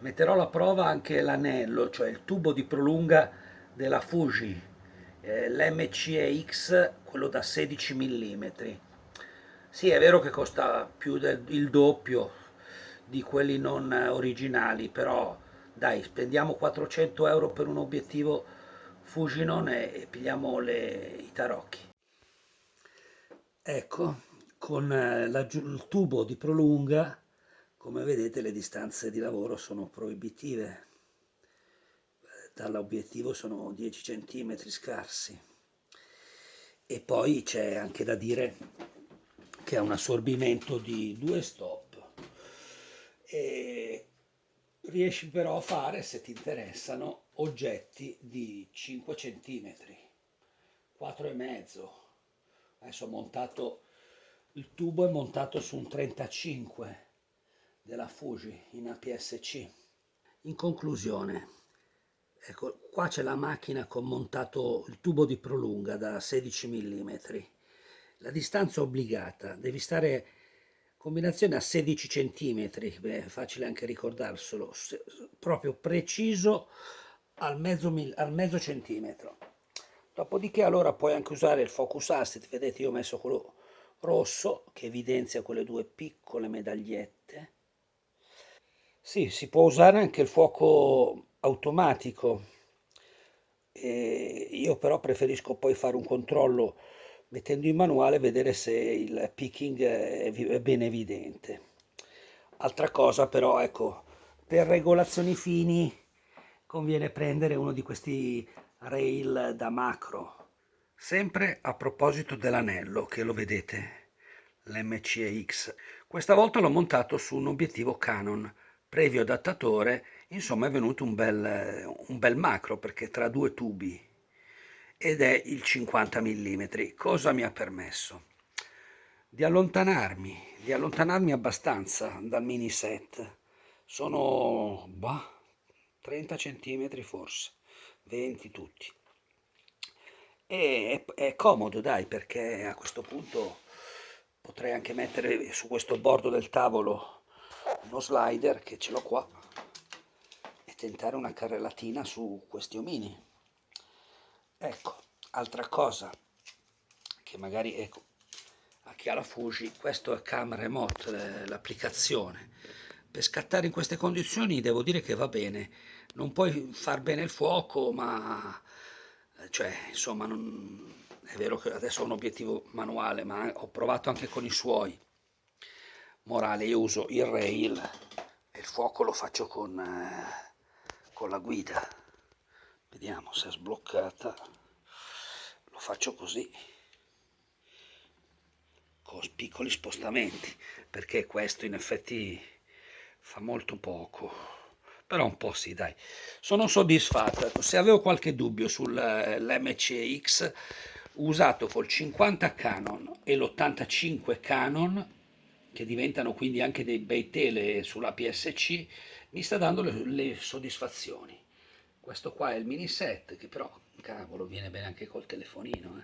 Metterò alla prova anche l'anello, cioè il tubo di prolunga della Fuji, l'MCEX, quello da 16 mm. Sì, è vero che costa più del doppio di quelli non originali, però dai, spendiamo 400 euro per un obiettivo Fujinon e pigliamo i tarocchi. Ecco, con il tubo di prolunga, come vedete le distanze di lavoro sono proibitive. Dall'obiettivo sono 10 centimetri scarsi. E poi c'è anche da dire che ha un assorbimento di 2 stop e riesci però a fare, se ti interessano, oggetti di 5 centimetri, 4,5. Adesso ho montato, il tubo è montato su un 35 della Fuji in APS-C. In conclusione, ecco, qua c'è la macchina con montato il tubo di prolunga da 16 mm. La distanza obbligata, devi stare combinazione a 16 centimetri, beh, è facile anche ricordarselo, proprio preciso al mezzo centimetro. Dopodiché allora puoi anche usare il focus asset, vedete io ho messo quello rosso che evidenzia quelle due piccole medagliette. Sì, si può usare anche il fuoco automatico. Io però preferisco poi fare un controllo mettendo in manuale e vedere se il picking è ben evidente. Altra cosa però, ecco, per regolazioni fini conviene prendere uno di questi rail da macro. Sempre a proposito dell'anello, che lo vedete, l'MCX, questa volta l'ho montato su un obiettivo Canon, previo adattatore, insomma è venuto un bel macro perché tra due tubi ed è il 50 mm. Cosa mi ha permesso? Di allontanarmi abbastanza dal mini set. Sono 30 centimetri forse, 20 tutti. E è comodo, dai, perché a questo punto potrei anche mettere su questo bordo del tavolo uno slider che ce l'ho qua e tentare una carrellatina su questi omini. Ecco, altra cosa che magari ecco, a chi ha la Fuji, questo è Cam Remote, l'applicazione. Per scattare in queste condizioni devo dire che va bene, non puoi far bene il fuoco, ma cioè, insomma, è vero che adesso ho un obiettivo manuale, ma ho provato anche con i suoi. Morale, io uso il rail e il fuoco lo faccio con la guida. Vediamo se è sbloccata. Lo faccio così, con piccoli spostamenti, perché questo in effetti fa molto poco. Però un po' sì, dai. Sono soddisfatto. Ecco, se avevo qualche dubbio sull'MCX, usato col 50 Canon e l'85 Canon, che diventano quindi anche dei bei tele sulla PSC, mi sta dando le soddisfazioni. Questo qua è il mini set, che però, cavolo, viene bene anche col telefonino, eh.